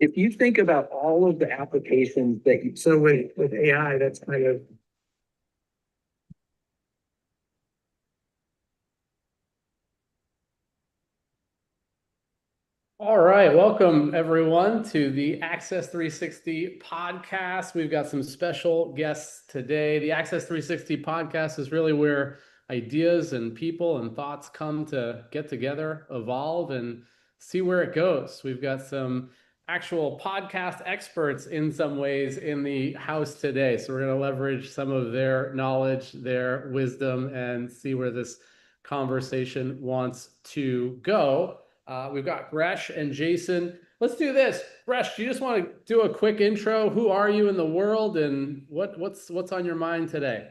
if you think about all of the applications that you, so with AI, that's kind of. All right, welcome everyone to the Access 360 podcast. We've got some special guests today. The Access 360 podcast is really where ideas and people and thoughts come to get together, evolve, and see where it goes. We've got some actual podcast experts in some ways in the house today. So we're going to leverage some of their knowledge, their wisdom, and see where this conversation wants to go. We've got Gresh and Jason. Let's do this. Gresh, do you just want to do a quick intro? Who are you in the world, and what's on your mind today?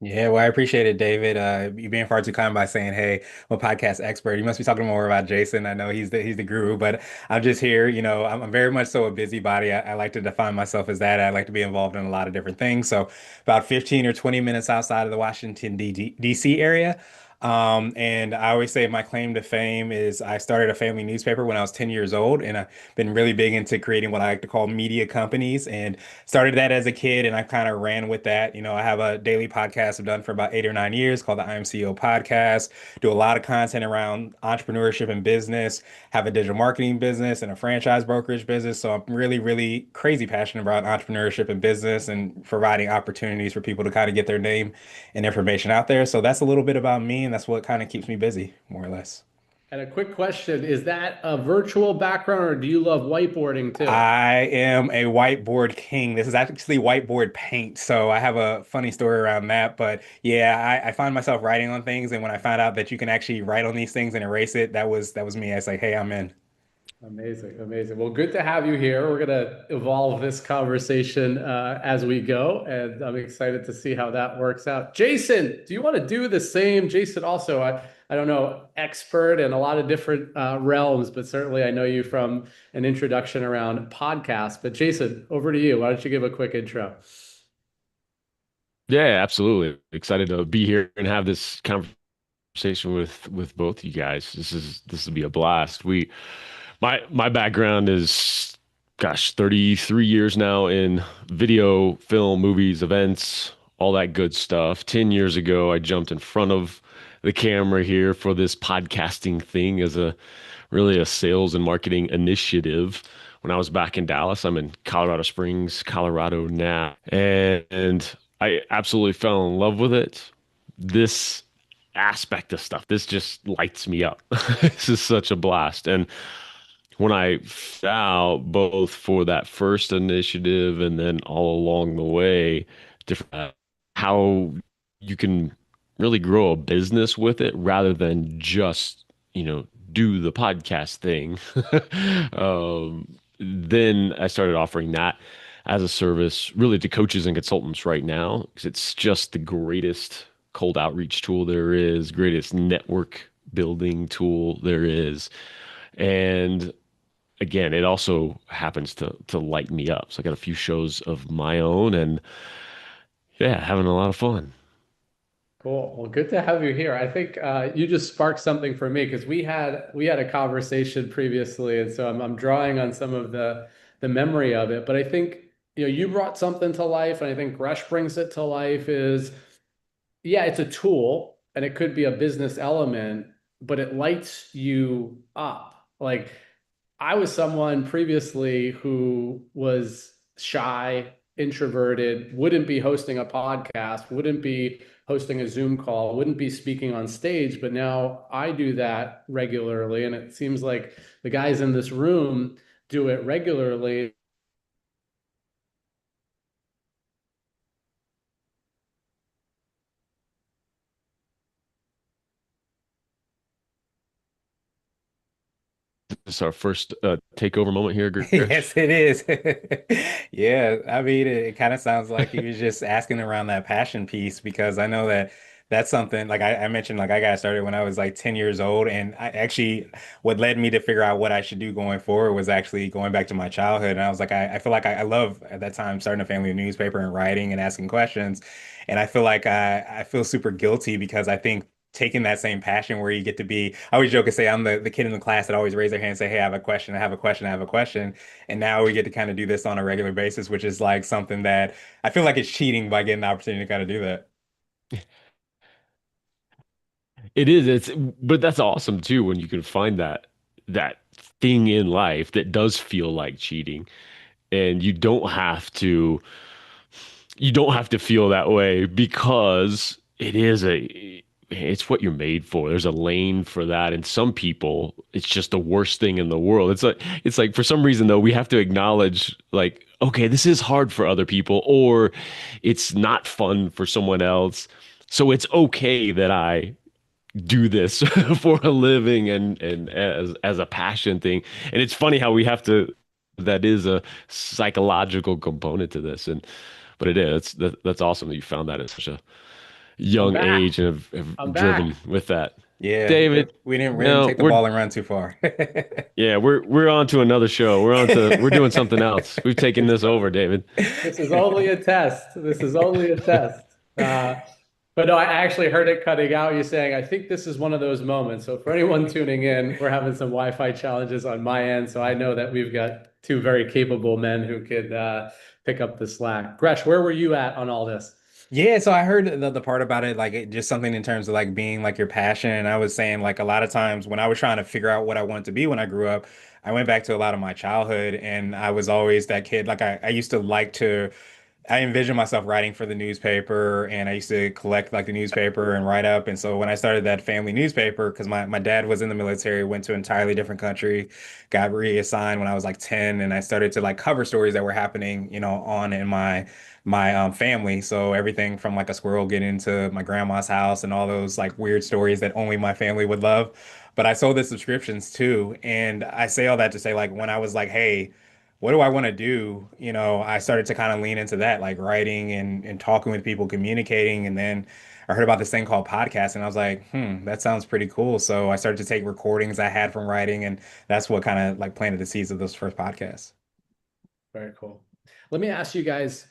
Yeah, well, I appreciate it, David. You being far too kind by saying, "Hey, I'm a podcast expert." You must be talking more about Jason. I know he's the guru, but I'm just here. I'm very much so a busybody. I like to define myself as that. I like to be involved in a lot of different things. So, about 15 or 20 minutes outside of the Washington D.C. area. And I always say my claim to fame is I started a family newspaper when I was 10 years old, and I've been really big into creating what I like to call media companies. And started that as a kid, and I kind of ran with that. I have a daily podcast I've done for about 8 or 9 years called the I Am CEO podcast. Do a lot of content around entrepreneurship and business. Have a digital marketing business and a franchise brokerage business. So I'm really, really crazy passionate about entrepreneurship and business and providing opportunities for people to kind of get their name and information out there. So that's a little bit about me, and that's what kind of keeps me busy, more or less. And a quick question, is that a virtual background or do you love whiteboarding too? I am a whiteboard king. This is actually whiteboard paint. So I have a funny story around that. But yeah, I find myself writing on things. And when I found out that you can actually write on these things and erase it, that was me. I was like, hey, I'm in. Amazing, amazing. Well, good to have you here. We're going to evolve this conversation as we go, and I'm excited to see how that works out. Jason, do you want to do the same? Jason, also, I don't know, expert in a lot of different realms, but certainly I know you from an introduction around podcasts. But Jason, over to you. Why don't you give a quick intro? Yeah, absolutely. Excited to be here and have this conversation with both you guys. This will be a blast. My background is, gosh, 33 years now in video, film, movies, events, all that good stuff. 10 years ago, I jumped in front of the camera here for this podcasting thing as a really a sales and marketing initiative. When I was back in Dallas, I'm in Colorado Springs, Colorado now, and I absolutely fell in love with it. This aspect of stuff, this just lights me up. This is such a blast. And when I found out both for that first initiative and then all along the way, different how you can really grow a business with it rather than just, do the podcast thing. Then I started offering that as a service really to coaches and consultants right now because it's just the greatest cold outreach tool there is, greatest network building tool there is. And again, it also happens to light me up. So I got a few shows of my own and yeah, having a lot of fun. Cool. Well, good to have you here. I think you just sparked something for me because we had a conversation previously, and so I'm drawing on some of the memory of it. But I think you brought something to life, and I think Gresh brings it to life. Is yeah, it's a tool, and it could be a business element, but it lights you up. Like I was someone previously who was shy, introverted, wouldn't be hosting a podcast, wouldn't be hosting a Zoom call, wouldn't be speaking on stage, but now I do that regularly. And it seems like the guys in this room do it regularly. This is our first takeover moment here, Yes, Grish. it is. Yeah, I mean, it kind of sounds like he was just asking around that passion piece because I know that that's something like I mentioned, like I got started when I was like 10 years old. And I actually, what led me to figure out what I should do going forward was actually going back to my childhood. And I was like, I feel like I love at that time starting a family newspaper and writing and asking questions. And I feel like I feel super guilty because I think taking that same passion where you get to be, I always joke and say I'm the kid in the class that always raise their hand and say, hey, I have a question, I have a question, I have a question. And now we get to kind of do this on a regular basis, which is like something that I feel like it's cheating by getting the opportunity to kind of do that. It is. But that's awesome too when you can find that thing in life that does feel like cheating, and you don't have to feel that way because it's what you're made for. There's a lane for that. And some people, it's just the worst thing in the world. It's like for some reason though, we have to acknowledge like, okay, this is hard for other people, or it's not fun for someone else. So it's okay that I do this for a living and as a passion thing. And it's funny how we have to, that is a psychological component to this. And but it is that's awesome that you found that at such a I'm young back. age and have I'm back. driven with that. Yeah, David, we didn't no, take the ball and run too far. yeah, we're on to another show. We're doing something else. We've taken this over, David. This is only a test. This is only a test. Uh, but no, I actually heard it cutting out. You saying, I think this is one of those moments. So for anyone tuning in, we're having some Wi-Fi challenges on my end. So I know that we've got two very capable men who could pick up the slack. Gresh, where were you at on all this? Yeah, so I heard the part about it, like it, just something in terms of like being like your passion. And I was saying like a lot of times when I was trying to figure out what I wanted to be when I grew up, I went back to a lot of my childhood and I was always that kid. Like I used to like to I envisioned myself writing for the newspaper and I used to collect like the newspaper and write up. And so when I started that family newspaper, because my dad was in the military, went to an entirely different country, got reassigned when I was like 10, and I started to like cover stories that were happening, on in my family. So everything from like a squirrel getting into my grandma's house and all those like weird stories that only my family would love. But I sold the subscriptions too. And I say all that to say like when I was like, hey, what do I want to do? I started to kind of lean into that, like writing and talking with people, communicating. And then I heard about this thing called podcasting. I was like, that sounds pretty cool. So I started to take recordings I had from writing, and that's what kind of like planted the seeds of those first podcasts. Very cool. Let me ask you guys,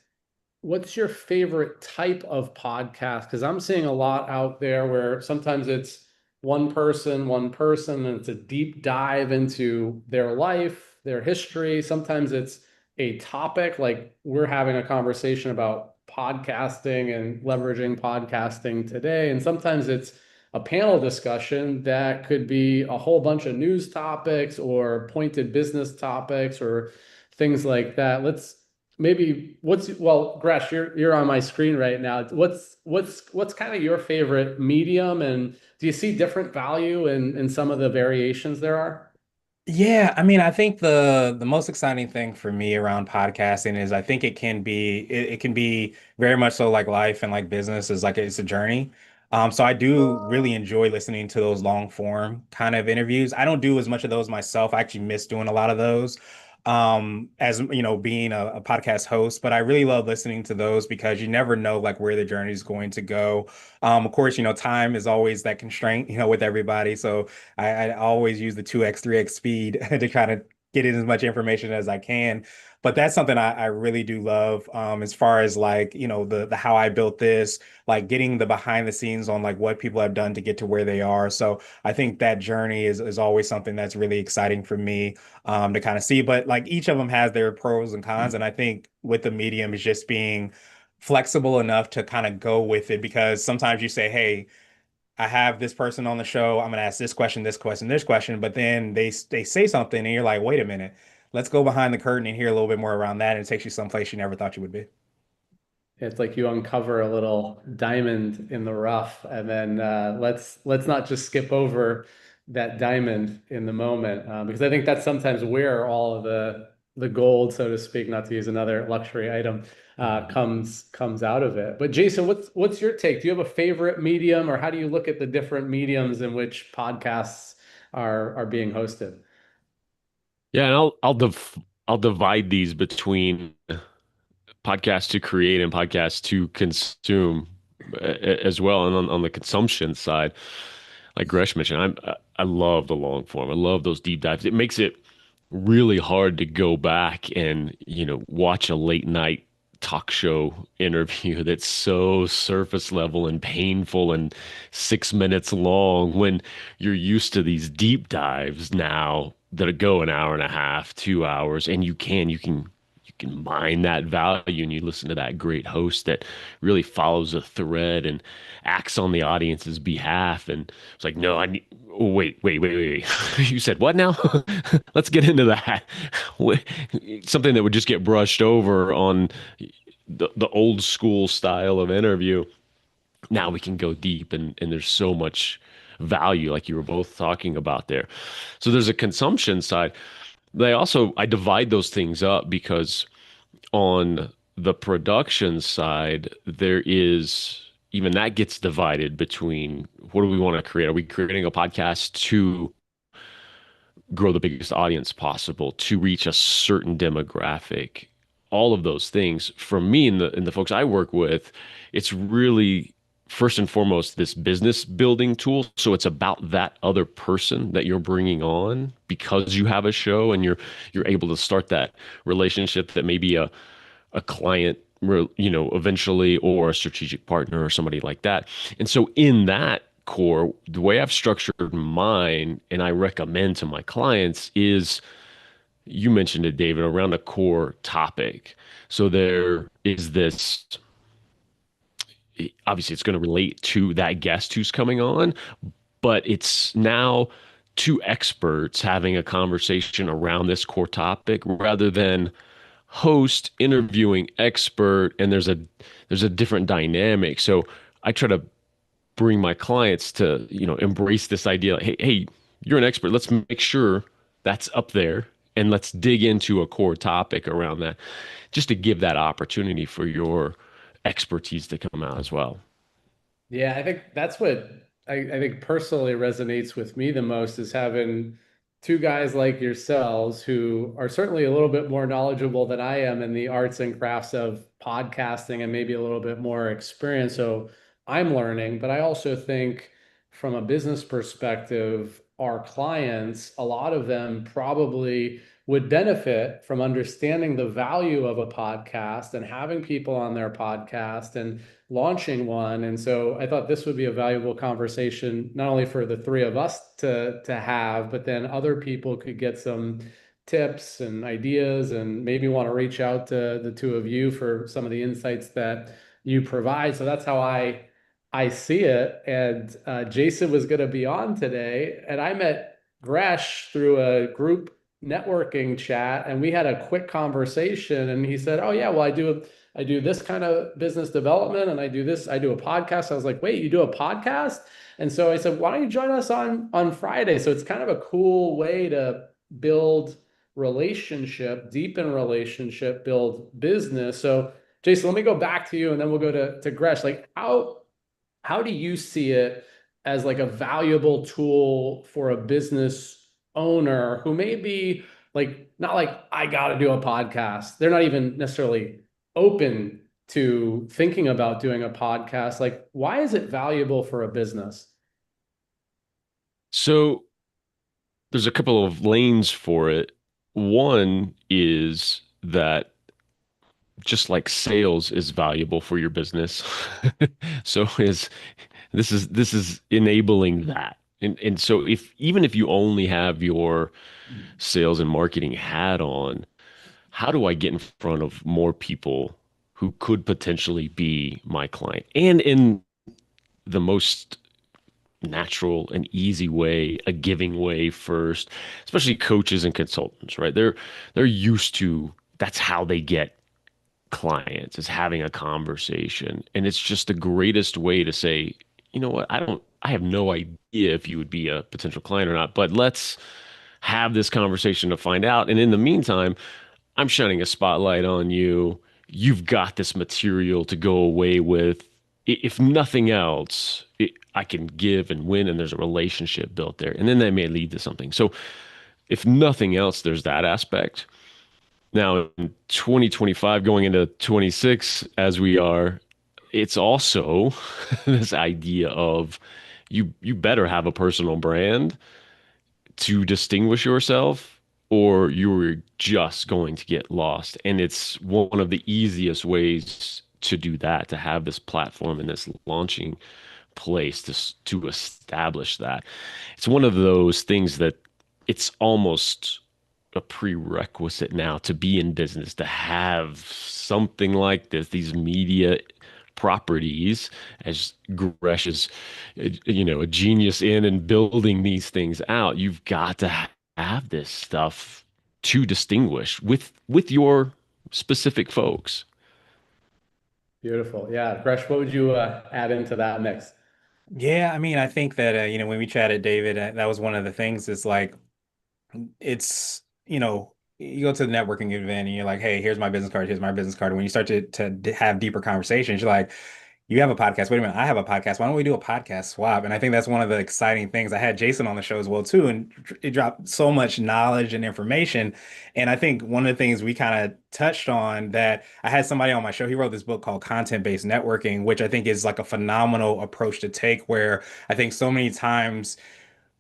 what's your favorite type of podcast? Because I'm seeing a lot out there where sometimes it's one person, and it's a deep dive into their life, their history. Sometimes it's a topic, like we're having a conversation about podcasting and leveraging podcasting today. And sometimes it's a panel discussion that could be a whole bunch of news topics or pointed business topics or things like that. Let's maybe well, Gresh, you're on my screen right now. What's kind of your favorite medium, and do you see different value in some of the variations there are? Yeah, I mean, I think the most exciting thing for me around podcasting is I think it can be very much so like life and like business is like it's a journey. So I do really enjoy listening to those long form kind of interviews. I don't do as much of those myself. I actually miss doing a lot of those. As being a podcast host, but I really love listening to those because you never know like where the journey is going to go. Of course, time is always that constraint, with everybody. So I always use the 2x, 3x speed to kind of get in as much information as I can. But that's something I really do love, as far as like, the how I built this, like getting the behind the scenes on like what people have done to get to where they are. So I think that journey is always something that's really exciting for me, to kind of see. But like each of them has their pros and cons. And I think with the medium is just being flexible enough to kind of go with it because sometimes you say, hey, I have this person on the show. I'm going to ask this question, this question, this question, but then they say something and you're like, wait a minute, let's go behind the curtain and hear a little bit more around that. And it takes you someplace you never thought you would be. It's like you uncover a little diamond in the rough, and then let's not just skip over that diamond in the moment, because I think that's sometimes where all of the gold, so to speak, not to use another luxury item, comes out of it. But Jason, what's your take? Do you have a favorite medium, or how do you look at the different mediums in which podcasts are being hosted? Yeah, and I'll divide these between podcasts to create and podcasts to consume as well. And on the consumption side, like Gresh mentioned, I love the long form. I love those deep dives. It makes it really hard to go back and watch a late night talk show interview that's so surface level and painful and 6 minutes long when you're used to these deep dives now that go an hour and a half, 2 hours, and you can mine that value and you listen to that great host that really follows a thread and acts on the audience's behalf. And it's like, no, I need, oh, wait. You said what now? Let's get into that. Something that would just get brushed over on the old school style of interview. Now we can go deep and there's so much value, like you were both talking about there. So there's a consumption side. I divide those things up because on the production side, there is even that gets divided between what do we want to create? Are we creating a podcast to grow the biggest audience possible, to reach a certain demographic? All of those things. For me and the folks I work with, it's really first and foremost this business building tool. So it's about that other person that you're bringing on because you have a show and you're able to start that relationship that maybe a client, eventually, or a strategic partner or somebody like that. And so in that core, the way I've structured mine and I recommend to my clients is, you mentioned it, David, around a core topic. So there is this, obviously it's going to relate to that guest who's coming on, but it's now two experts having a conversation around this core topic rather than host interviewing expert, and there's a different dynamic. So I try to bring my clients to, embrace this idea. Hey, you're an expert. Let's make sure that's up there and let's dig into a core topic around that just to give that opportunity for your expertise to come out as well. Yeah, I think that's what I think personally resonates with me the most is having two guys like yourselves who are certainly a little bit more knowledgeable than I am in the arts and crafts of podcasting and maybe a little bit more experience. So I'm learning, but I also think from a business perspective, our clients, a lot of them probably would benefit from understanding the value of a podcast and having people on their podcast and launching one. And so I thought this would be a valuable conversation, not only for the three of us to have, but then other people could get some tips and ideas and maybe want to reach out to the two of you for some of the insights that you provide. So that's how I see it. And Jason was going to be on today, and I met Gresh through a group networking chat, and we had a quick conversation. And he said, "Oh yeah, well I do this kind of business development, and I do a podcast." I was like, "Wait, you do a podcast?" And so I said, "Why don't you join us on Friday?" So it's kind of a cool way to build relationship, deepen relationship, build business. So Jason, let me go back to you, and then we'll go to Gresh. Like how do you see it as like a valuable tool for a business owner who may be like, not like, I got to do a podcast. They're not even necessarily open to thinking about doing a podcast. Like, why is it valuable for a business? So there's a couple of lanes for it. One is that just like sales is valuable for your business, so is this is enabling that. And so even if you only have your sales and marketing hat on, how do I get in front of more people who could potentially be my client? And in the most natural and easy way, a giving way first, especially coaches and consultants, right? They're used to, that's how they get clients, is having a conversation. And it's just the greatest way to say, you know what, I have no idea if you would be a potential client or not, but let's have this conversation to find out. And in the meantime, I'm shining a spotlight on you. You've got this material to go away with. If nothing else, I can give and win, and there's a relationship built there. And then that may lead to something. So if nothing else, there's that aspect. Now, in 2025, going into 26, as we are, it's also this idea of you better have a personal brand to distinguish yourself, or you're just going to get lost. And it's one of the easiest ways to do that, to have this platform and this launching place to establish that. It's one of those things that it's almost a prerequisite now to be in business, to have something like this, these media properties, as Gresh is, a genius in and building these things out. You've got to have this stuff to distinguish with your specific folks. Beautiful. Yeah. Gresh, what would you add into that mix? Yeah, I mean, I think that when we chatted, David, that was one of the things. Is like it's you go to the networking event and you're like, hey, here's my business card, here's my business card. And when you start to have deeper conversations, you're like, you have a podcast. Wait a minute, I have a podcast. Why don't we do a podcast swap? And I think that's one of the exciting things. I had Jason on the show as well too, and it dropped so much knowledge and information. And I think one of the things we kind of touched on, that I had somebody on my show, he wrote this book called Content-Based Networking, which I think is like a phenomenal approach to take, where I think so many times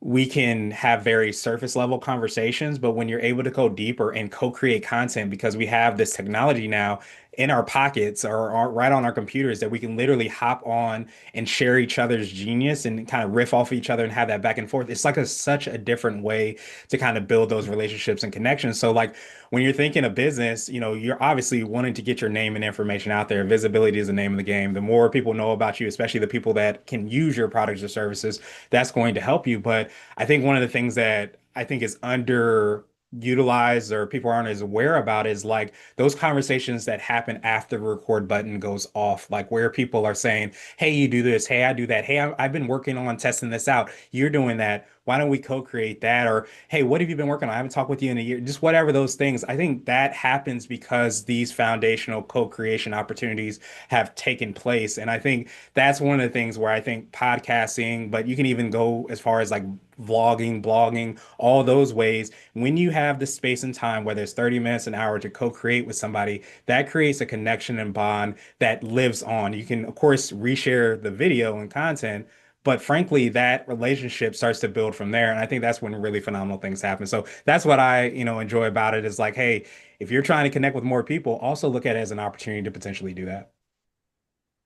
we can have very surface level conversations, but when you're able to go deeper and co-create content, because we have this technology now in our pockets or right on our computers, that we can literally hop on and share each other's genius and kind of riff off each other and have that back and forth. It's like such a different way to kind of build those relationships and connections. So like when you're thinking of business, you're obviously wanting to get your name and information out there. Visibility is the name of the game. The more people know about you, especially the people that can use your products or services, that's going to help you. But I think one of the things that I think is underutilized or people aren't as aware about is like those conversations that happen after the record button goes off, like where people are saying, hey, you do this, hey, I do that, hey, I've been working on testing this out, you're doing that. Why don't we co-create that? Or, hey, what have you been working on? I haven't talked with you in a year. Just whatever those things. I think that happens because these foundational co-creation opportunities have taken place. And I think that's one of the things where I think podcasting, but you can even go as far as like vlogging, blogging, all those ways. When you have the space and time, whether it's 30 minutes, an hour, to co-create with somebody, that creates a connection and bond that lives on. You can, of course, reshare the video and content, but frankly, that relationship starts to build from there. And I think that's when really phenomenal things happen. So that's what I, enjoy about it, is like, hey, if you're trying to connect with more people, also look at it as an opportunity to potentially do that.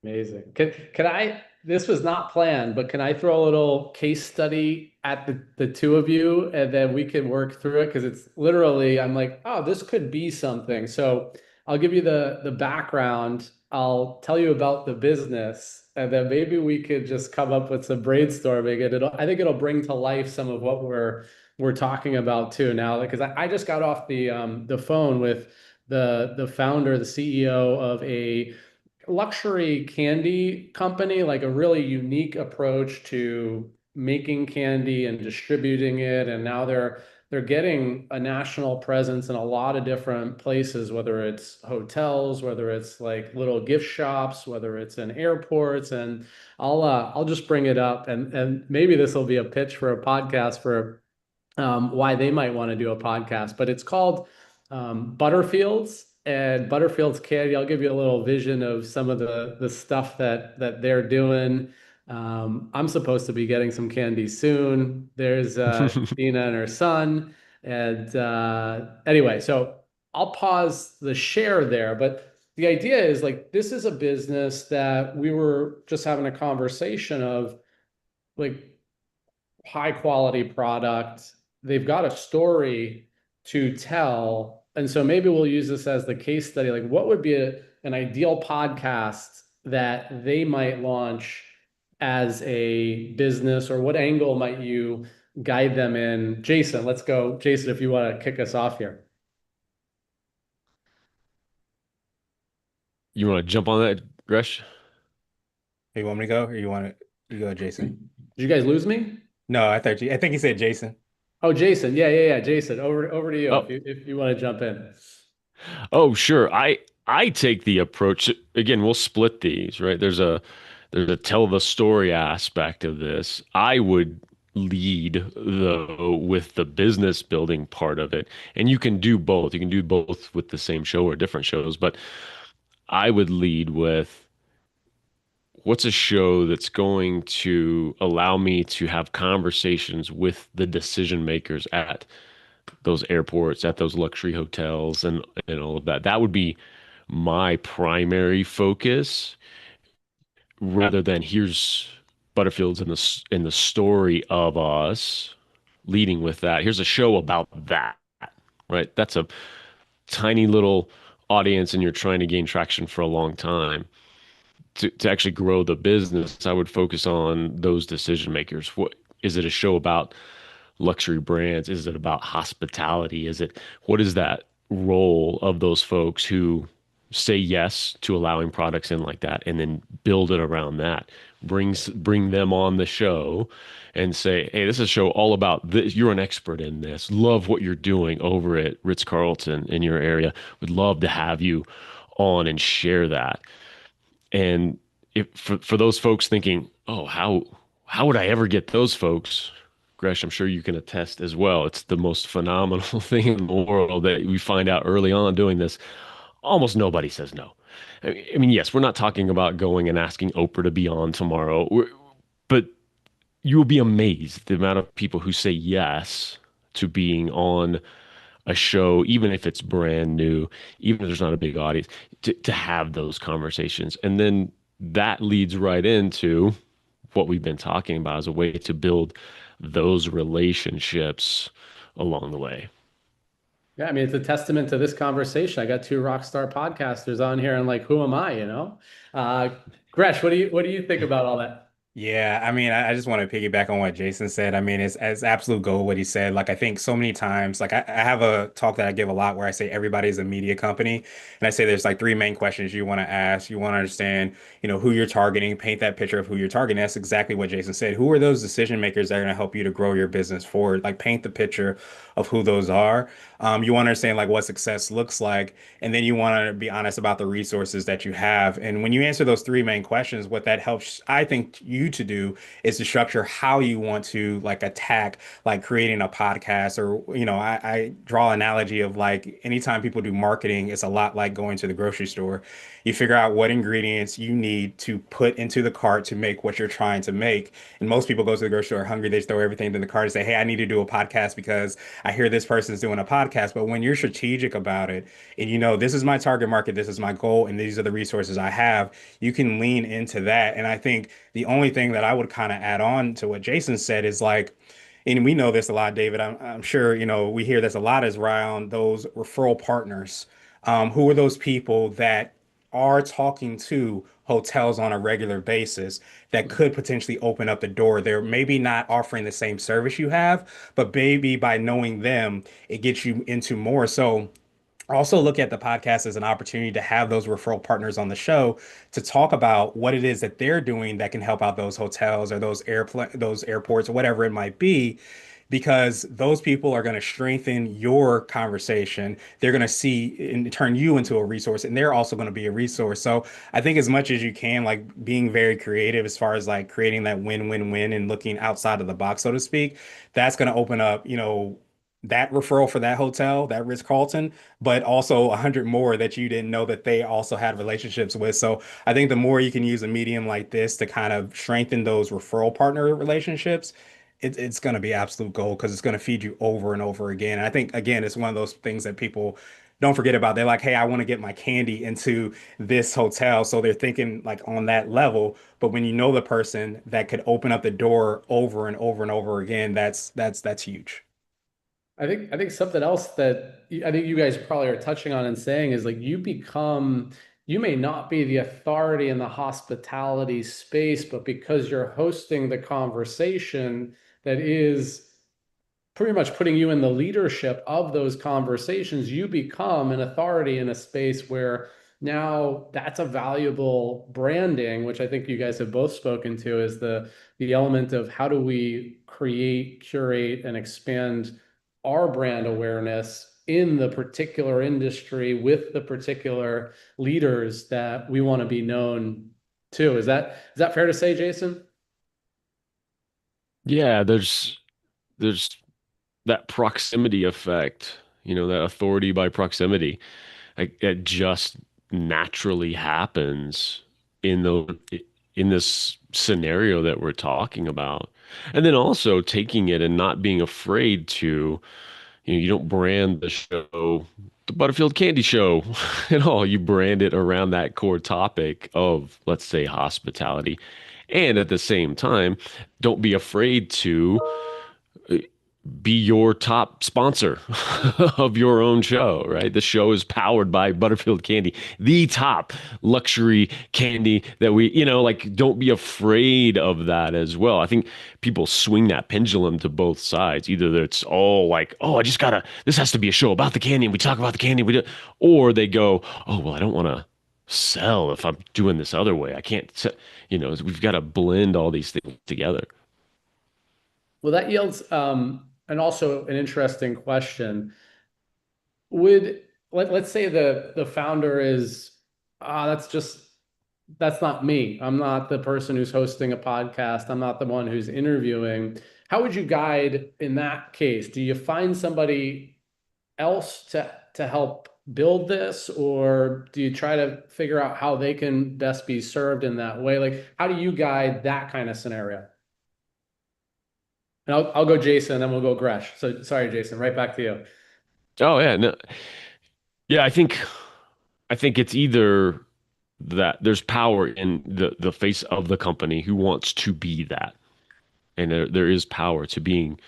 Amazing. Can I, this was not planned, but can I throw a little case study at the two of you, and then we can work through it? Because it's literally, I'm like, oh, this could be something. So I'll give you the background. I'll tell you about the business, and then maybe we could just come up with some brainstorming, and I think it'll bring to life some of what we're talking about too now. Because I just got off the phone with the founder, the CEO of a luxury candy company, like a really unique approach to making candy and distributing it. And now they're getting a national presence in a lot of different places, whether it's hotels, whether it's like little gift shops, whether it's in airports. And I'll just bring it up, and maybe this will be a pitch for a podcast for why they might want to do a podcast. But it's called Butterfields, and Butterfield's candy. I'll give you a little vision of some of the stuff that they're doing. I'm supposed to be getting some candy soon. There's Dina and her son. And anyway, so I'll pause the share there. But the idea is like, this is a business that we were just having a conversation of, like, high quality product. They've got a story to tell. And so maybe we'll use this as the case study. Like, what would be an ideal podcast that they might launch as a business, or what angle might you guide them in? Jason, let's go. Jason, if you want to kick us off here. You want to jump on that, Gresh? Hey, you want me to go, or you go, Jason? Did you guys lose me? No, I think you said Jason. Oh, Jason. Yeah. Jason, over to you Oh, if you want to jump in. oh, sure. I take the approach, again, we'll split these, right? There's a tell the story aspect of this. I would lead though with the business building part of it. And you can do both. You can do both with the same show or different shows, but I would lead with what's a show that's going to allow me to have conversations with the decision makers at those airports, at those luxury hotels, and all of that. That would be my primary focus, rather than here's Butterfield's in the story of us leading with that. Here's a show about that, right? That's a tiny little audience, and you're trying to gain traction for a long time. To actually grow the business, I would focus on those decision makers. What is it, a show about luxury brands? Is it about hospitality? What is that role of those folks who say yes to allowing products in like that, and then build it around that? Bring them on the show and say, hey, this is a show all about this. You're an expert in this. Love what you're doing over at Ritz-Carlton in your area. Would love to have you on and share that. And if for those folks thinking, oh, how would I ever get those folks? Gresh, I'm sure you can attest as well. It's the most phenomenal thing in the world that we find out early on doing this. Almost nobody says no. I mean, yes, we're not talking about going and asking Oprah to be on tomorrow, but you will be amazed the amount of people who say yes to being on a show, even if it's brand new, even if there's not a big audience, to have those conversations. And then that leads right into what we've been talking about as a way to build those relationships along the way. Yeah, I mean, it's a testament to this conversation. I got two rock star podcasters on here, and like, who am I, Uh, Gresh, what do you think about all that? Yeah, I mean, I just want to piggyback on what Jason said. I mean, it's as absolute gold what he said. Like, I think so many times, like, I have a talk that I give a lot where I say everybody's a media company. And I say there's like three main questions you want to ask. You want to understand, who you're targeting, paint that picture of who you're targeting. That's exactly what Jason said. Who are those decision makers that are going to help you to grow your business forward? Like, paint the picture of who those are. You want to understand like what success looks like, and then you want to be honest about the resources that you have. And when you answer those three main questions, what that helps, I think, you to do is to structure how you want to like attack like creating a podcast. Or I draw an analogy of like anytime people do marketing, it's a lot like going to the grocery store. You figure out what ingredients you need to put into the cart to make what you're trying to make. And most people go to the grocery store hungry, they just throw everything in the cart and say, hey, I need to do a podcast because I hear this person's doing a podcast. But when you're strategic about it, and this is my target market, this is my goal, and these are the resources I have, you can lean into that. And I think the only thing that I would kind of add on to what Jason said is like, and we know this a lot, David. I'm sure we hear this a lot, is around those referral partners. Who are those people that are talking to hotels on a regular basis that could potentially open up the door? They're maybe not offering the same service you have, but maybe by knowing them, it gets you into more. So also look at the podcast as an opportunity to have those referral partners on the show to talk about what it is that they're doing that can help out those hotels or those airports or whatever it might be, because those people are going to strengthen your conversation. They're going to see and turn you into a resource, and they're also going to be a resource. So I think as much as you can, like being very creative as far as like creating that win-win-win and looking outside of the box, so to speak, that's going to open up, that referral for that hotel, that Ritz-Carlton, but also 100 more that you didn't know that they also had relationships with. So I think the more you can use a medium like this to kind of strengthen those referral partner relationships, it's going to be absolute gold, because it's going to feed you over and over again. And I think, again, it's one of those things that people don't forget about. They're like, hey, I want to get my candy into this hotel. So they're thinking like on that level. But when you know the person that could open up the door over and over and over again, that's huge. I think something else that I think you guys probably are touching on and saying is like you may not be the authority in the hospitality space, but because you're hosting the conversation that is pretty much putting you in the leadership of those conversations, you become an authority in a space where now that's a valuable branding, which I think you guys have both spoken to, is the element of how do we create, curate, and expand our brand awareness in the particular industry with the particular leaders that we want to be known to. Is that fair to say, Jason? Yeah, there's that proximity effect, that authority by proximity. Like, it just naturally happens in this scenario that we're talking about. And then also taking it and not being afraid to, You don't brand the show the Butterfield Candy Show at all. You brand it around that core topic of, let's say, hospitality. And at the same time, don't be afraid to be your top sponsor of your own show, right? The show is powered by Butterfield Candy, the top luxury candy that we, like, don't be afraid of that as well. I think people swing that pendulum to both sides. Either it's all like, oh, this has to be a show about the candy and we talk about the candy, we do, or they go, oh, well, I don't want to sell if I'm doing this other way. I can't, we've got to blend all these things together. Well, that yields and also an interesting question. Would let's say the founder is that's not me. I'm not the person who's hosting a podcast. I'm not the one who's interviewing. How would you guide in that case? Do you find somebody else to help build this, or do you try to figure out how they can best be served in that way? Like, how do you guide that kind of scenario? And I'll go Jason, then we'll go Gresh. So sorry, Jason, right back to you. Oh yeah, no, yeah, I think it's either that there's power in the face of the company who wants to be that. And there is power to being,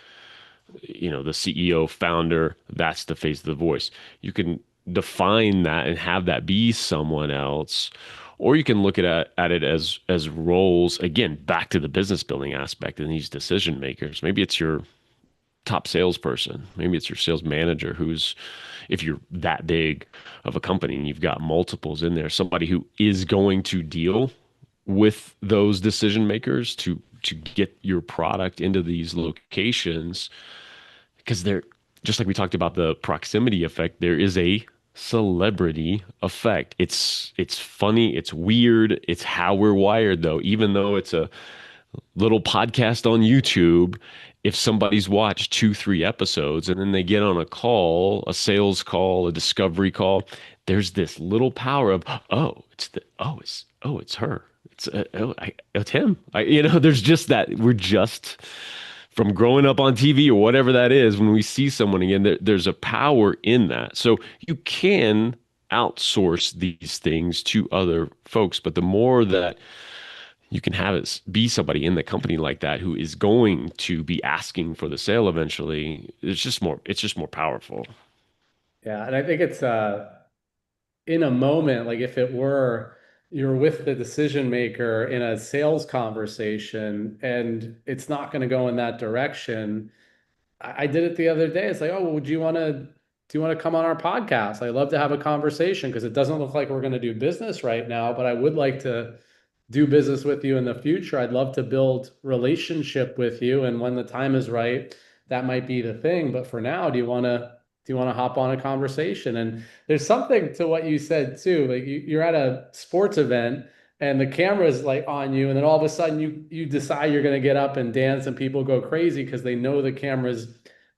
the CEO, founder, that's the face of the voice. You can define that and have that be someone else, or you can look at it as roles, again, back to the business building aspect and these decision makers. Maybe it's your top salesperson. Maybe it's your sales manager who's, if you're that big of a company and you've got multiples in there, somebody who is going to deal with those decision makers to get your product into these locations, because they're, just like we talked about the proximity effect, there is a celebrity effect. It's funny, it's weird, it's how we're wired though. Even though it's a little podcast on YouTube, if somebody's watched 2, 3 episodes and then they get on a call, a sales call, a discovery call, there's this little power of, it's her. It's him. There's just that. We're just, from growing up on TV or whatever that is, when we see someone again, there's a power in that. So you can outsource these things to other folks, but the more that you can have it be somebody in the company like that who is going to be asking for the sale eventually, it's just more powerful. Yeah, and I think it's in a moment, like if it were you're with the decision maker in a sales conversation and it's not going to go in that direction. I did it the other day. It's like, oh, well, do you want to come on our podcast? I'd love to have a conversation because it doesn't look like we're going to do business right now, but I would like to do business with you in the future. I'd love to build relationship with you. And when the time is right, that might be the thing. But for now, do you want to hop on a conversation? And there's something to what you said too. Like you're at a sports event and the camera's like on you, and then all of a sudden you decide you're going to get up and dance, and people go crazy because they know the camera's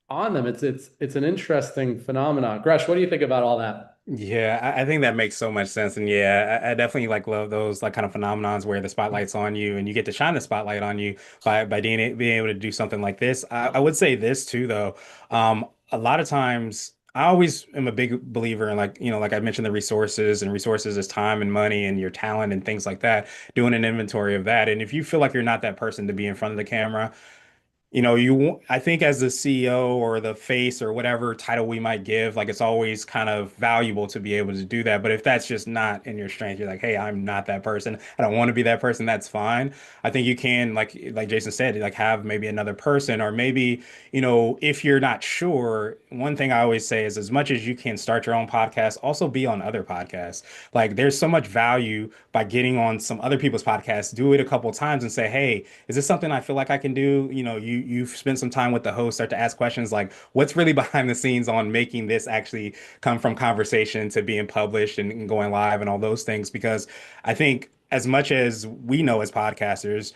on them. It's an interesting phenomenon. Gresh, what do you think about all that? Yeah, I think that makes so much sense. And yeah, I definitely like love those like kind of phenomenons where the spotlight's on you and you get to shine the spotlight on you by being able to do something like this. I would say this too, though. A lot of times I always am a big believer in like, like I mentioned, the resources, and resources is time and money and your talent and things like that, doing an inventory of that. And if you feel like you're not that person to be in front of the camera, I think as the CEO or the face or whatever title we might give, like it's always kind of valuable to be able to do that. But if that's just not in your strength, you're like, hey, I'm not that person. I don't want to be that person. That's fine. I think you can, like Jason said, like have maybe another person, or maybe, if you're not sure, one thing I always say is as much as you can start your own podcast, also be on other podcasts. Like there's so much value by getting on some other people's podcasts, do it a couple of times and say, hey, is this something I feel like I can do? You've spent some time with the host, start to ask questions like, what's really behind the scenes on making this actually come from conversation to being published and going live and all those things? Because I think as much as we know as podcasters,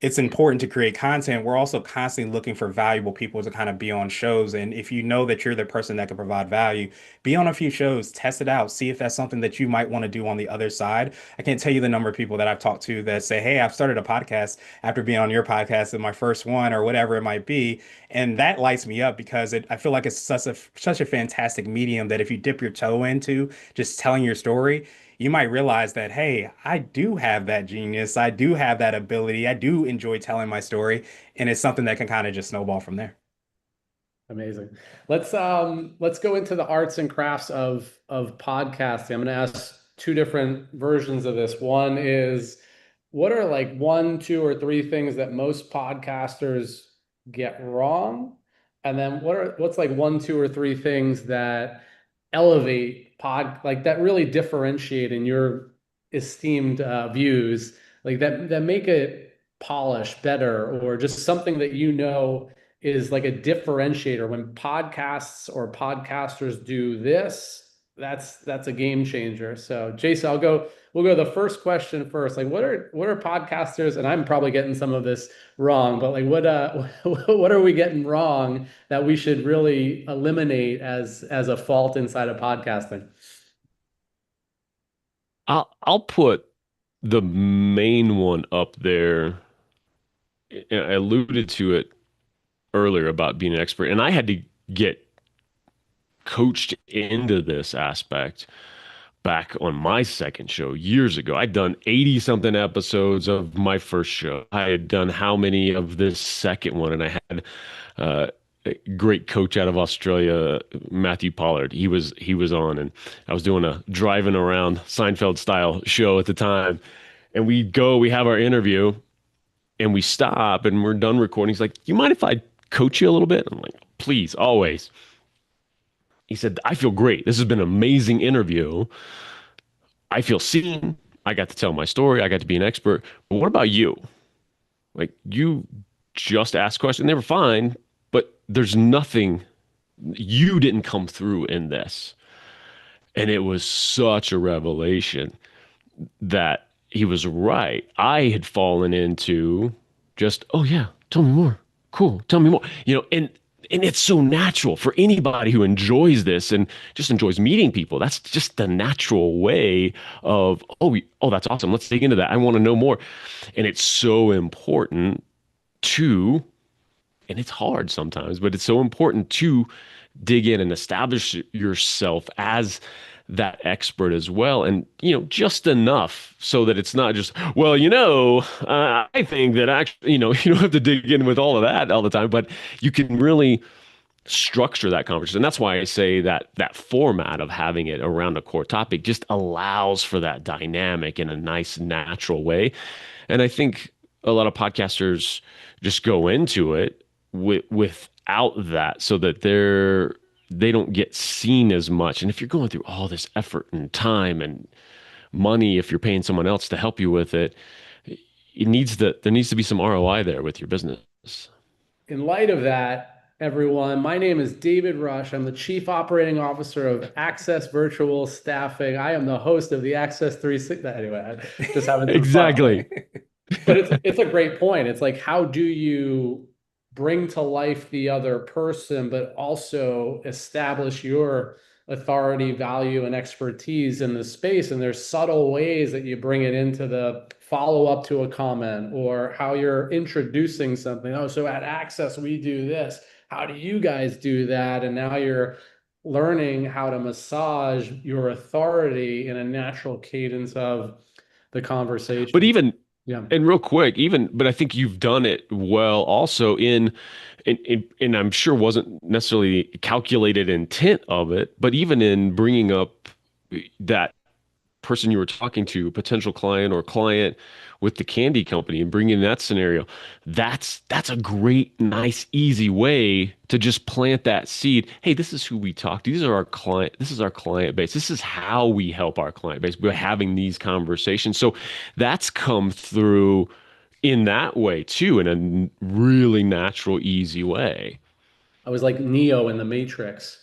it's important to create content. We're also constantly looking for valuable people to kind of be on shows. And if you know that you're the person that can provide value, be on a few shows, test it out, see if that's something that you might want to do on the other side. I can't tell you the number of people that I've talked to that say, hey, I've started a podcast after being on your podcast in my first one or whatever it might be. And that lights me up because I feel like it's such a fantastic medium that if you dip your toe into just telling your story, you might realize that, hey, I do have that genius. I do have that ability. I do enjoy telling my story. And it's something that can kind of just snowball from there. Amazing. Let's go into the arts and crafts of podcasting. I'm going to ask two different versions of this. One is, what are like one, two, or three things that most podcasters get wrong? And then what's like one, two, or three things that elevate like that really differentiate in your esteemed views, like that make it polished better, or just something that is like a differentiator when podcasts or podcasters do this, that's a game changer. So Jason, we'll go the first question first. Like what are podcasters, and I'm probably getting some of this wrong, but like what are we getting wrong that we should really eliminate as a fault inside of podcasting? I'll put the main one up there. I alluded to it earlier about being an expert, and I had to get coached into this aspect back on my second show years ago. I'd done 80 something episodes of my first show. I had done how many of this second one, and I had a great coach out of Australia, Matthew Pollard. He was on, and I was doing a driving around Seinfeld style show at the time. And we have our interview, and we stop, and we're done recording. He's like, "You mind if I coach you a little bit?" I'm like, "Please, always." He said, "I feel great. This has been an amazing interview. I feel seen. I got to tell my story. I got to be an expert. But what about you? Like, you just asked questions. They were fine, but there's nothing, you didn't come through in this." And it was such a revelation that he was right. I had fallen into just, "Oh yeah, tell me more. Cool, tell me more." And it's so natural for anybody who enjoys this and just enjoys meeting people. That's just the natural way of, oh, that's awesome. Let's dig into that. I want to know more. And it's so important to, and it's hard sometimes, but it's so important to dig in and establish yourself as that expert as well. And, just enough so that it's not just, well, I think that actually, you don't have to dig in with all of that all the time, but you can really structure that conversation. And that's why I say that format of having it around a core topic just allows for that dynamic in a nice, natural way. And I think a lot of podcasters just go into it without that, so that they don't get seen as much. And if you're going through all this effort and time and money, if you're paying someone else to help you with it, there needs to be some ROI there with your business. In light of that, everyone, my name is David Rush. I'm the Chief Operating Officer of Access Virtual Staffing. I am the host of the Access360. Anyway, I just having some Exactly. fun. But it's a great point. It's like, how do you bring to life the other person, but also establish your authority, value, and expertise in the space? And there's subtle ways that you bring it into the follow-up to a comment, or how you're introducing something. Oh, so at Access, we do this. How do you guys do that? And now you're learning how to massage your authority in a natural cadence of the conversation. But even, yeah. And real quick, but I think you've done it well also in I'm sure wasn't necessarily calculated intent of it, but even in bringing up that person you were talking to, potential client or client with the candy company, and bringing in that scenario, that's a great, nice, easy way to just plant that seed. Hey, this is who we talk to. This is our client base. This is how we help our client base. We're having these conversations. So that's come through in that way too, in a really natural, easy way. I was like Neo in the Matrix.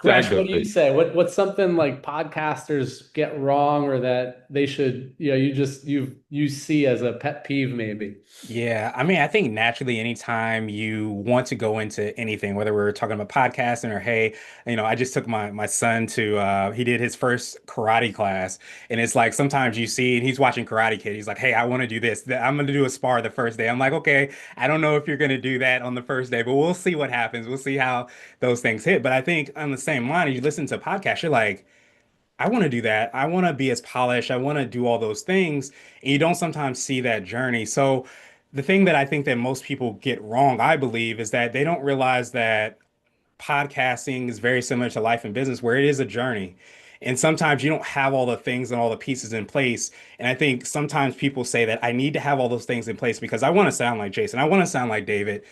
Gresh, what do you Exactly. say? What's something like podcasters get wrong or that they should, you see as a pet peeve maybe? Yeah, I mean, I think naturally, anytime you want to go into anything, whether we're talking about podcasting or hey, I just took my son to he did his first karate class, and it's like sometimes you see and he's watching Karate Kid. He's like, hey, I want to do this. I'm going to do a spar the first day. I'm like, okay, I don't know if you're going to do that on the first day, but we'll see what happens. We'll see how those things hit. But I think on the same line, you listen to podcasts, you're like, I want to do that. I want to be as polished. I want to do all those things. And you don't sometimes see that journey. So the thing that I think that most people get wrong, I believe, is that they don't realize that podcasting is very similar to life and business, where it is a journey. And sometimes you don't have all the things and all the pieces in place. And I think sometimes people say that I need to have all those things in place because I want to sound like Jason. I want to sound like David,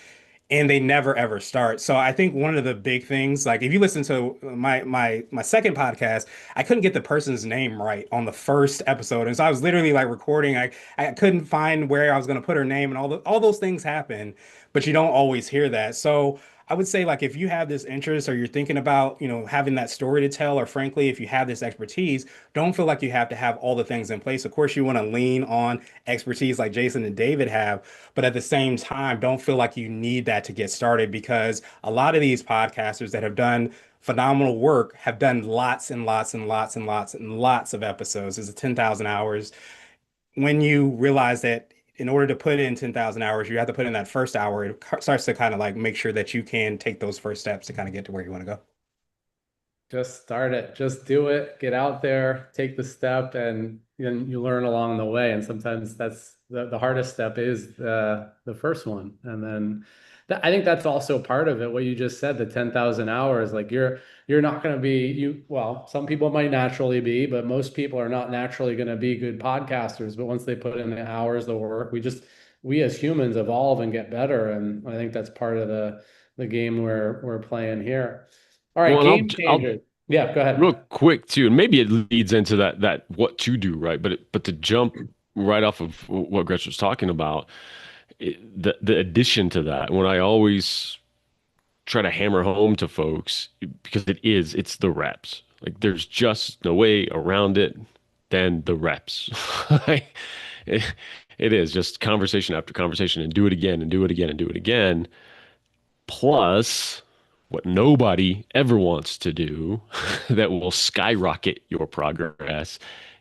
and they never ever start. So I think one of the big things, like if you listen to my second podcast, I couldn't get the person's name right on the first episode, and so I was literally like recording. I couldn't find where I was going to put her name, and all those things happen, but you don't always hear that. So I would say like if you have this interest or you're thinking about having that story to tell, or frankly if you have this expertise, don't feel like you have to have all the things in place. Of course, you want to lean on expertise like Jason and David have, but at the same time, don't feel like you need that to get started because a lot of these podcasters that have done phenomenal work have done lots and lots and lots and lots and lots of episodes. It's a 10,000 hours. When you realize that in order to put in 10,000 hours, you have to put in that first hour, it starts to kind of like make sure that you can take those first steps to kind of get to where you want to go. Just start it. Just do it. Get out there, take the step, and you learn along the way. And sometimes that's the hardest step is the first one. And then I think that's also part of it. What you just said, the 10,000 hours, like you're not going to be well, some people might naturally be, but most people are not naturally going to be good podcasters. But once they put in the hours, the work, we as humans evolve and get better. And I think that's part of the game we're playing here. All right, Well, and game I'll changer. Yeah, go real ahead. quick too, and maybe it leads into that what to do, right? But to jump right off of what Gretchen was talking about, the addition to that, when I always try to hammer home to folks, because it's the reps. Like there's just no way around it than the reps. It, it is just conversation after conversation and do it again and do it again and do it again. Plus, what nobody ever wants to do that will skyrocket your progress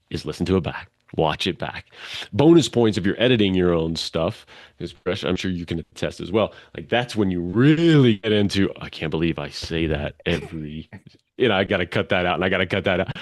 is listen to it back, watch it back. Bonus points if you're editing your own stuff, because I'm sure you can attest as well. Like that's when you really get into, I can't believe I say that I got to cut that out and I got to cut that out.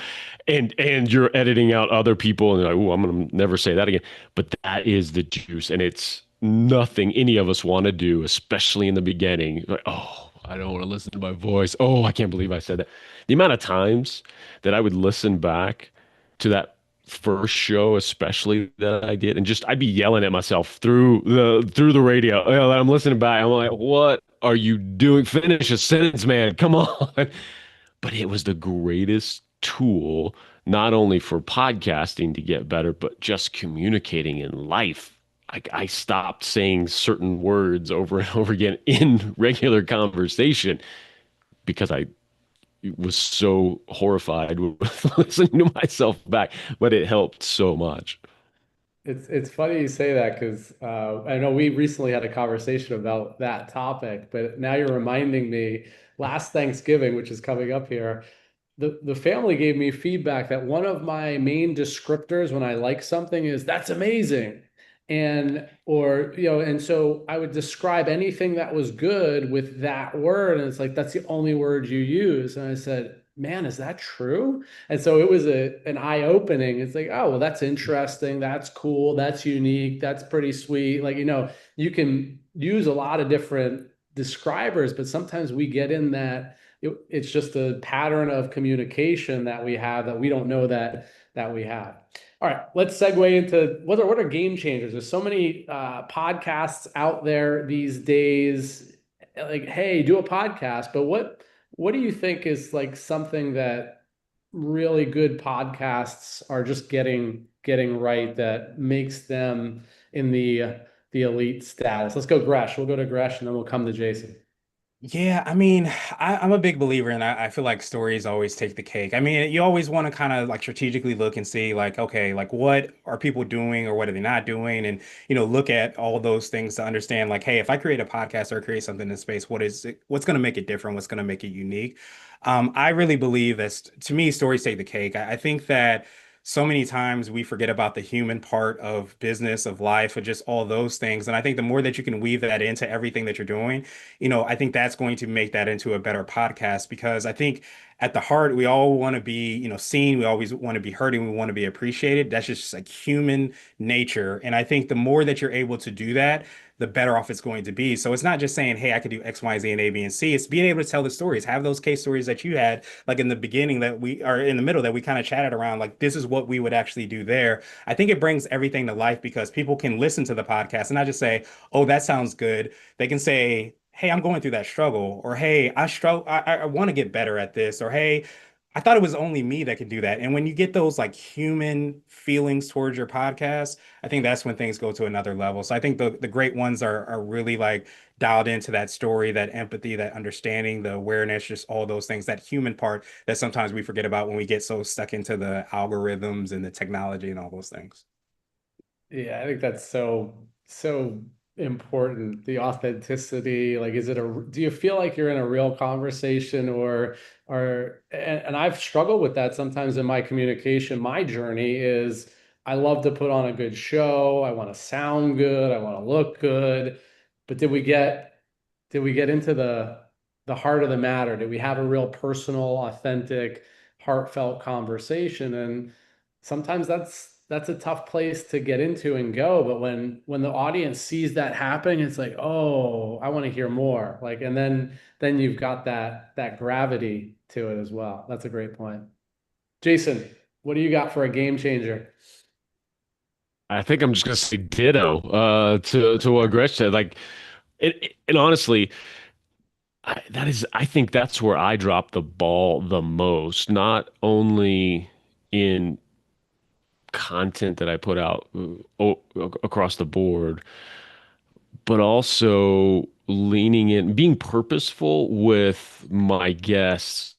And you're editing out other people and you're like, oh, I'm going to never say that again. But that is the juice. And it's nothing any of us want to do, especially in the beginning. Like, oh, I don't want to listen to my voice. Oh, I can't believe I said that. The amount of times that I would listen back to that first show, especially that I did, and just I'd be yelling at myself through the radio. I'm listening back. I'm like, what are you doing? Finish a sentence, man. Come on. But it was the greatest tool, not only for podcasting to get better, but just communicating in life. I stopped saying certain words over and over again in regular conversation because I was so horrified with listening to myself back, but it helped so much. It's funny you say that because I know we recently had a conversation about that topic, but now you're reminding me last Thanksgiving, which is coming up here, the family gave me feedback that one of my main descriptors when I like something is that's amazing. And so I would describe anything that was good with that word. And it's like, that's the only word you use. And I said, man, is that true? And so it was an eye-opening. It's like, oh, well, that's interesting. That's cool. That's unique. That's pretty sweet. Like, you can use a lot of different describers, but sometimes we get in that it's just a pattern of communication that we have that we don't know that we have. All right, let's segue into what are game changers. There's so many podcasts out there these days. Like, hey, do a podcast, but what do you think is like something that really good podcasts are just getting right that makes them in the elite status? Let's go Gresh. We'll go to Gresh and then we'll come to Jason. Yeah, I mean, I'm a big believer, and I feel like stories always take the cake. I mean, you always want to kind of like strategically look and see, like, okay, like what are people doing or what are they not doing, and look at all those things to understand, like, hey, if I create a podcast or create something in space, what's going to make it different? What's going to make it unique? I really believe that to me, stories take the cake. I think that so many times we forget about the human part of business, of life, of just all those things, and I think the more that you can weave that into everything that you're doing, I think that's going to make that into a better podcast because I think at the heart, we all want to be, seen. We always want to be heard and we want to be appreciated. That's just like human nature. And I think the more that you're able to do that, the better off it's going to be. So it's not just saying, hey, I could do X, Y, Z, and A, B, and C. It's being able to tell the stories, have those case stories that you had, like in the beginning that we are in the middle that we kind of chatted around, like this is what we would actually do there. I think it brings everything to life because people can listen to the podcast and not just say, oh, that sounds good. They can say, hey, I'm going through that struggle, or hey, I struggle, I want to get better at this, or hey, I thought it was only me that could do that. And when you get those like human feelings towards your podcast, I think that's when things go to another level. So I think the great ones are really like dialed into that story, that empathy, that understanding, the awareness, just all those things, that human part that sometimes we forget about when we get so stuck into the algorithms and the technology and all those things. Yeah, I think that's so important. The authenticity, like, do you feel like you're in a real conversation and I've struggled with that sometimes in my communication. My journey is I love to put on a good show. I want to sound good. I want to look good. But did we get into the heart of the matter? Did we have a real personal, authentic, heartfelt conversation? And sometimes that's a tough place to get into and go. But when the audience sees that happening, it's like, oh, I want to hear more. Like, and then you've got that gravity to it as well. That's a great point. Jason, what do you got for a game changer? I think I'm just gonna say ditto to what Gretch said. Like, and honestly, I think that's where I drop the ball the most, not only in content that I put out across the board, but also leaning in, being purposeful with my guests,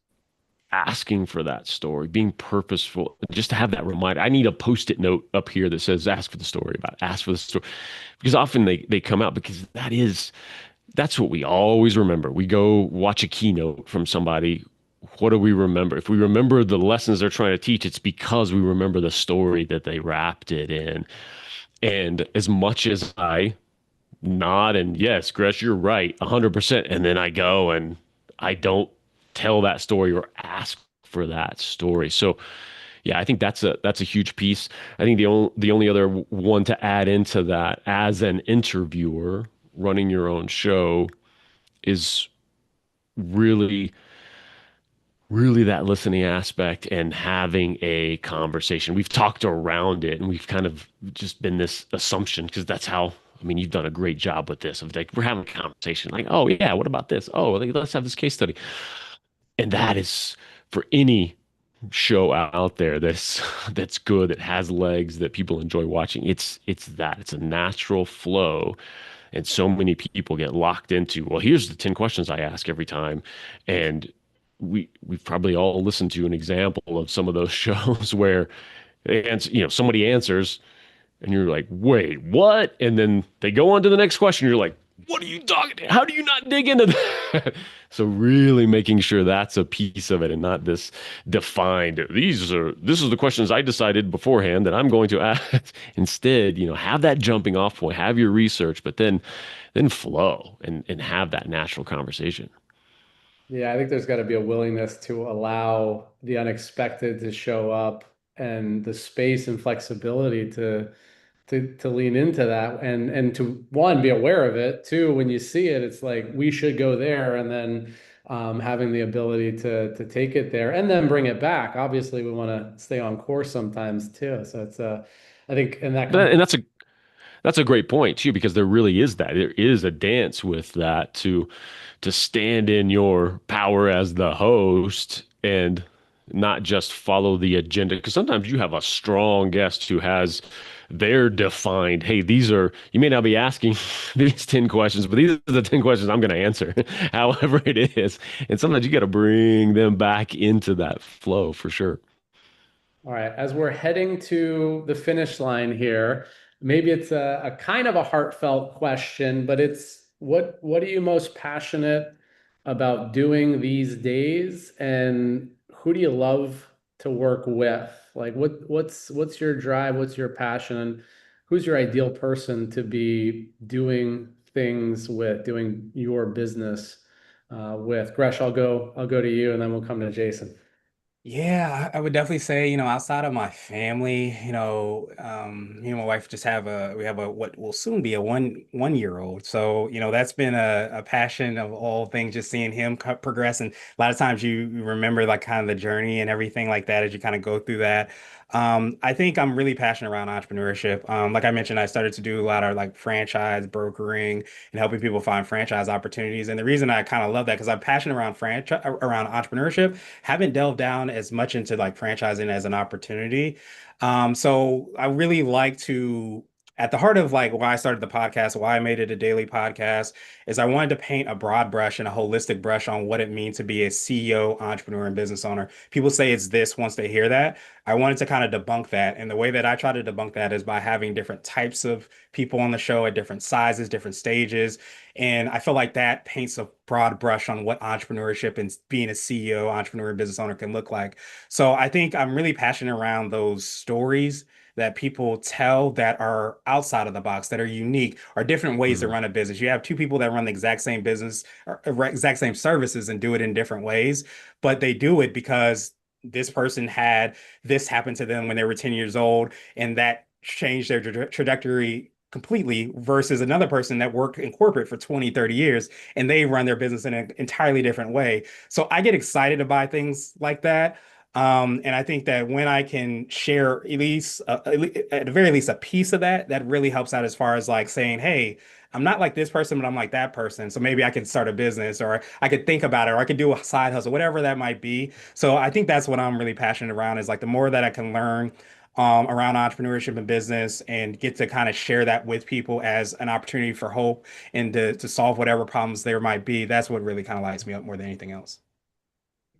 asking for that story, being purposeful, just to have that reminder. I need a post-it note up here that says, ask for the story ask for the story. Because often they come out because that's what we always remember. We go watch a keynote from somebody. What do we remember? If we remember the lessons they're trying to teach, it's because we remember the story that they wrapped it in. And as much as I nod and yes, Gresh, you're right, 100%. And then I go and I don't tell that story or ask for that story. So yeah, I think that's a huge piece. I think the only other one to add into that as an interviewer running your own show is really really that listening aspect and having a conversation. We've talked around it and we've kind of just been this assumption because that's how, I mean, you've done a great job with this of like, we're having a conversation like, oh yeah, what about this? Oh, let's have this case study. And that is for any show out there that's good, that has legs, that people enjoy watching. It's a natural flow. And so many people get locked into, well, here's the 10 questions I ask every time. And we've probably all listened to an example of some of those shows where somebody answers and you're like, wait, what? And then they go on to the next question. You're like, what are you talking? How do you not dig into that? So really making sure that's a piece of it and not this defined. This is the questions I decided beforehand that I'm going to ask. Instead, have that jumping off point, have your research, but then flow and have that natural conversation. Yeah, I think there's got to be a willingness to allow the unexpected to show up and the space and flexibility to lean into that and to one, be aware of it. Two, when you see it, it's like we should go there, and then having the ability to take it there and then bring it back. Obviously, we want to stay on course sometimes too. So it's I think, and that comes. And that's a great point too, because there really is that. There is a dance with that to stand in your power as the host and not just follow the agenda. Because sometimes you have a strong guest who has they're defined. Hey, these are, you may not be asking these 10 questions, but these are the 10 questions I'm going to answer, however it is. And sometimes you got to bring them back into that flow for sure. All right, as we're heading to the finish line here, maybe it's a kind of a heartfelt question, but it's what are you most passionate about doing these days, and who do you love to work with? Like what's your drive, what's your passion, and who's your ideal person to be doing things with, doing your business with? Gresh, I'll go to you, and then we'll come to Jason. Yeah, I would definitely say, outside of my family, my wife just we have a what will soon be a one year old. So, that's been a passion of all things, just seeing him progress. And a lot of times you remember like kind of the journey and everything like that as you kind of go through that. I think I'm really passionate around entrepreneurship. Like I mentioned, I started to do a lot of like franchise brokering and helping people find franchise opportunities. And the reason I kind of love that because I'm passionate around entrepreneurship, haven't delved down as much into like franchising as an opportunity. So I really like to, at the heart of like why I started the podcast, why I made it a daily podcast, is I wanted to paint a broad brush and a holistic brush on what it means to be a CEO, entrepreneur, and business owner. People say it's this once they hear that. I wanted to kind of debunk that. And the way that I try to debunk that is by having different types of people on the show at different sizes, different stages. And I feel like that paints a broad brush on what entrepreneurship and being a CEO, entrepreneur, and business owner can look like. So I think I'm really passionate around those stories that people tell that are outside of the box, that are unique, or different ways to Mhm. run a business. You have two people that run the exact same business or exact same services and do it in different ways, but they do it because this person had this happen to them when they were 10 years old, and that changed their trajectory completely versus another person that worked in corporate for 20, 30 years and they run their business in an entirely different way. So I get excited about things like that. And I think that when I can share at the very least, a piece of that, that really helps out as far as like saying, hey, I'm not like this person, but I'm like that person. So maybe I can start a business or I could think about it or I could do a side hustle, whatever that might be. So I think that's what I'm really passionate around is like the more that I can learn around entrepreneurship and business and get to kind of share that with people as an opportunity for hope and to solve whatever problems there might be. That's what really kind of lights me up more than anything else.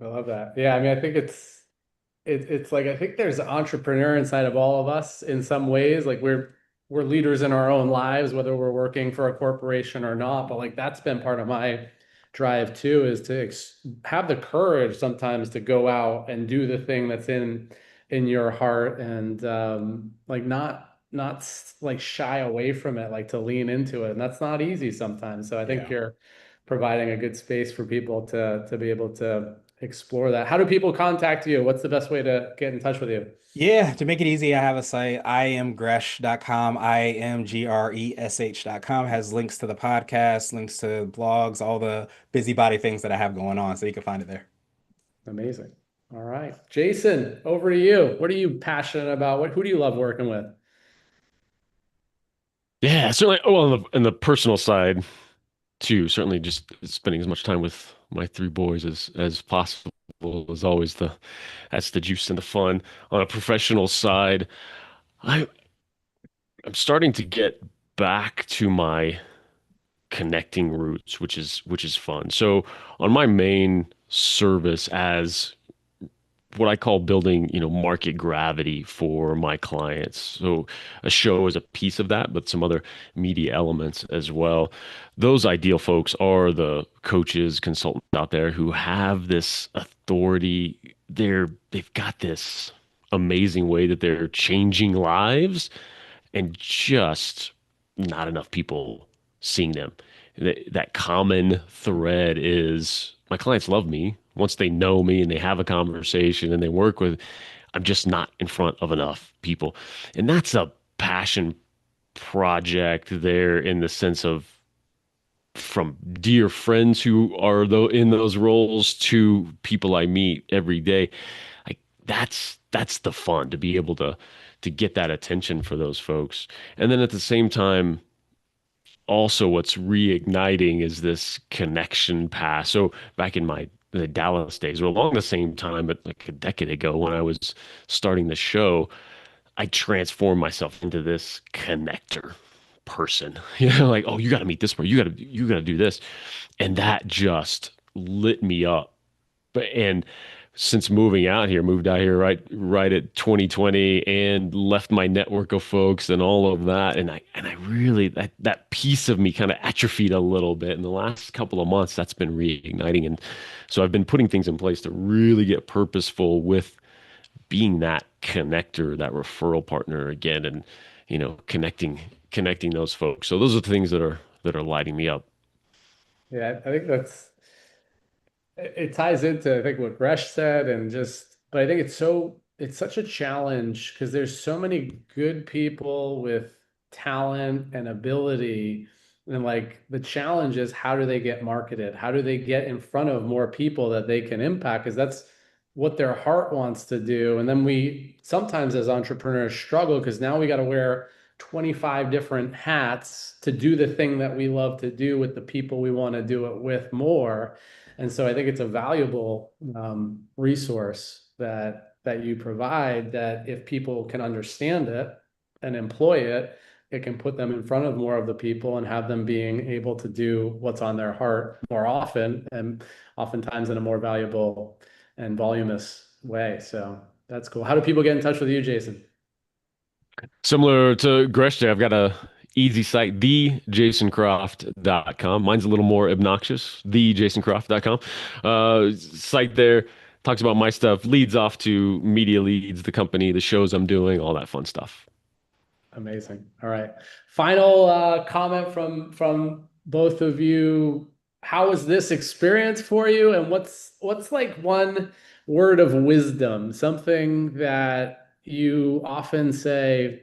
I love that. Yeah, I mean, I think it's like I think there's an entrepreneur inside of all of us in some ways. Like we're leaders in our own lives, whether we're working for a corporation or not. But like that's been part of my drive too, is to have the courage sometimes to go out and do the thing that's in your heart, and like not like shy away from it, like to lean into it. And that's not easy sometimes. So I think Yeah. you're providing a good space for people to be able to explore that. How do people contact you? What's the best way to get in touch with you? Yeah, to make it easy, I have a site, imgresh.com, imgresh.com, has links to the podcast, links to blogs, all the busybody things that I have going on, so you can find it there. Amazing. All right. Jason, over to you. What are you passionate about? Who do you love working with? Yeah, certainly. Oh, well, on the personal side too, certainly just spending as much time with my three boys as possible is always that's the juice and the fun. On a professional side, I I'm starting to get back to my connecting roots, which is fun. So on my main service as what I call building, market gravity for my clients. So a show is a piece of that, but some other media elements as well. Those ideal folks are the coaches, consultants out there who have this authority. They've got this amazing way that they're changing lives and just not enough people seeing them. That common thread is my clients love me once they know me and they have a conversation and they work with. I'm just not in front of enough people. And that's a passion project there in the sense of from dear friends who are though in those roles to people I meet every day. Like that's the fun to be able to get that attention for those folks. And then at the same time, also what's reigniting is this connection path. So back in the Dallas days, or along the same time, but like a decade ago when I was starting the show, I transform myself into this connector person. You know, like, oh, you got to meet this person. You got to do this. And that just lit me up. But and since moved out here right at 2020 and left my network of folks and all of that. And I really that piece of me kind of atrophied a little bit in the last couple of months. That's been reigniting. And so I've been putting things in place to really get purposeful with being that connector, that referral partner again, and connecting those folks. So those are the things that are lighting me up. Yeah, I think it ties into, I think, what Gresh said, and but I think it's such a challenge because there's so many good people with talent and ability. And like the challenge is, how do they get marketed? How do they get in front of more people that they can impact? Because that's what their heart wants to do. And then we sometimes as entrepreneurs struggle because now we got to wear 25 different hats to do the thing that we love to do with the people we want to do it with more. And so I think it's a valuable resource that you provide, that if people can understand it and employ it, it can put them in front of more of the people and have them being able to do what's on their heart more often, and oftentimes in a more valuable and voluminous way. So that's cool. How do people get in touch with you, Jason? Similar to Gresh, I've got a easy site, thejasоncroft.com. Mine's a little more obnoxious, thejasоncroft.com. Site there talks about my stuff, leads off to media leads, the company, the shows I'm doing, all that fun stuff. Amazing. All right. Final comment from both of you. How was this experience for you? And what's like one word of wisdom, something that you often say,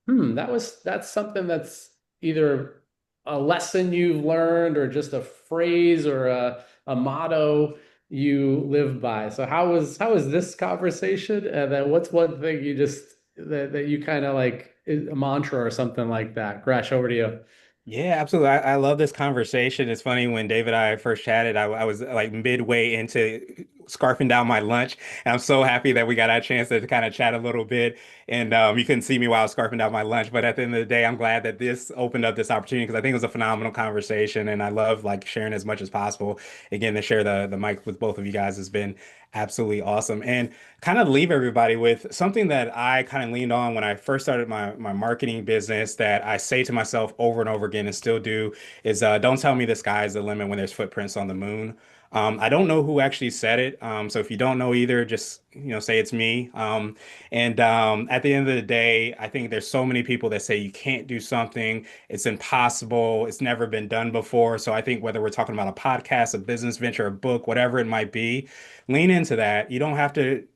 that's something that's either a lesson you've learned or just a phrase or a motto you live by. So how was this conversation? And then what's one thing you just that you kind of like a mantra or something like that? Gresh, over to you. Yeah, absolutely. I love this conversation. It's funny when David and I first chatted, I was like midway into scarfing down my lunch. And I'm so happy that we got a chance to kind of chat a little bit. And you couldn't see me while I was scarfing down my lunch. But at the end of the day, I'm glad that this opened up this opportunity because I think it was a phenomenal conversation. And I love like sharing as much as possible. Again, to share the mic with both of you guys has been absolutely awesome. And kind of leave everybody with something that I kind of leaned on when I first started my marketing business that I say to myself over and over again and still do is don't tell me the sky's the limit when there's footprints on the moon. I don't know who actually said it. So if you don't know either, just say it's me. And at the end of the day, I think there's so many people that say you can't do something, it's impossible, it's never been done before. So I think whether we're talking about a podcast, a business venture, a book, whatever it might be, lean into that. You don't have to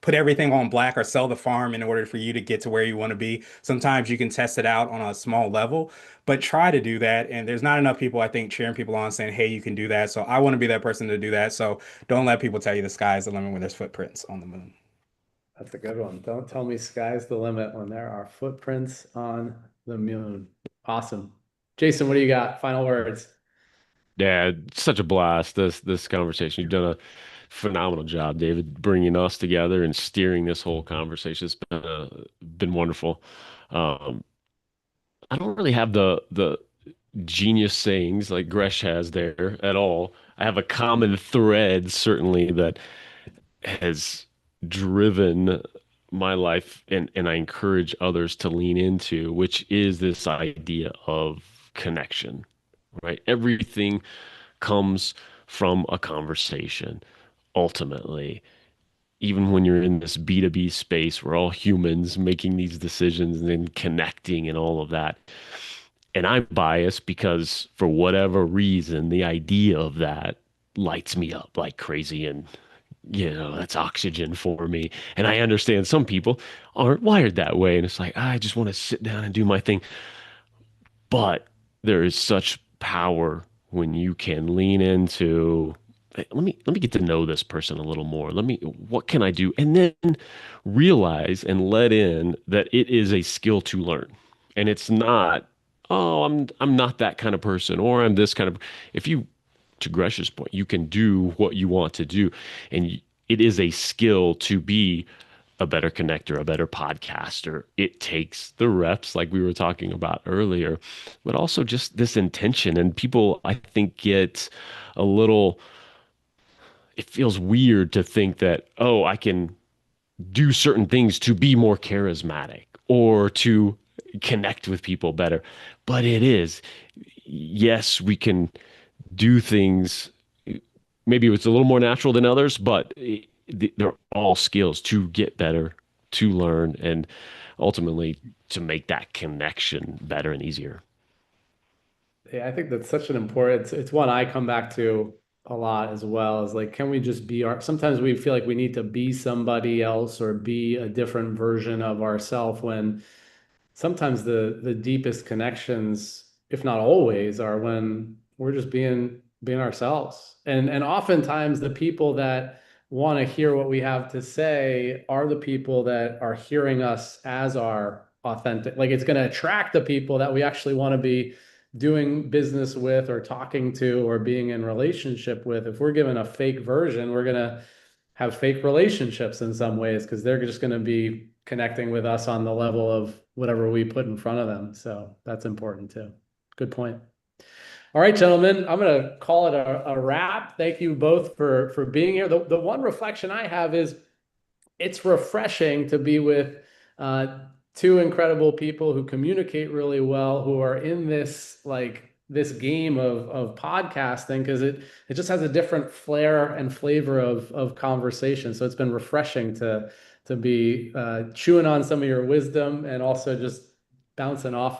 put everything on black or sell the farm in order for you to get to where you want to be. Sometimes you can test it out on a small level, but try to do that. And there's not enough people, I think, cheering people on saying, hey, you can do that. So I want to be that person to do that. So don't let people tell you the sky's the limit when there's footprints on the moon. That's a good one. Don't tell me sky's the limit when there are footprints on the moon. Awesome. Jason, what do you got? Final words. Yeah, it's such a blast, this conversation. You've done a phenomenal job, David, bringing us together and steering this whole conversation. It's been wonderful. Um, I don't really have the genius sayings like Gresh has there at all. I have a common thread, certainly, that has driven my life and I encourage others to lean into, which is this idea of connection, right? Everything comes from a conversation ultimately. Even when you're in this B2B space, we're all humans making these decisions and then connecting and all of that. And I'm biased because for whatever reason, the idea of that lights me up like crazy. And, that's oxygen for me. And I understand some people aren't wired that way. And it's like, I just want to sit down and do my thing. But there is such power when you can lean into, "Hey, let me get to know this person a little more. What can I do?" And then realize and let in that it is a skill to learn. And it's not, oh, I'm not that kind of person, or I'm this kind of, if you, to Gresh's point, you can do what you want to do. And it is a skill to be a better connector, a better podcaster. It takes the reps, like we were talking about earlier, but also just this intention. And people, I think, get a little, it feels weird to think that, oh, I can do certain things to be more charismatic or to connect with people better. But it is, yes, we can do things. Maybe it's a little more natural than others, but they're all skills to get better, to learn, and ultimately to make that connection better and easier. Yeah, I think that's such an important, it's one I come back to a lot as well, is like, can we just be sometimes we feel like we need to be somebody else or be a different version of ourselves, when sometimes the deepest connections, if not always, are when we're just being ourselves. And oftentimes the people that want to hear what we have to say are the people that are hearing us as our authentic. Like, it's going to attract the people that we actually want to be doing business with or talking to or being in relationship with. If we're given a fake version, we're going to have fake relationships in some ways, because they're just going to be connecting with us on the level of whatever we put in front of them. So that's important too. Good point. All right, gentlemen, I'm going to call it a wrap. Thank you both for being here. The one reflection I have is it's refreshing to be with two incredible people who communicate really well, who are in this this game of podcasting, because it just has a different flair and flavor of conversation. So it's been refreshing to be chewing on some of your wisdom and also just bouncing off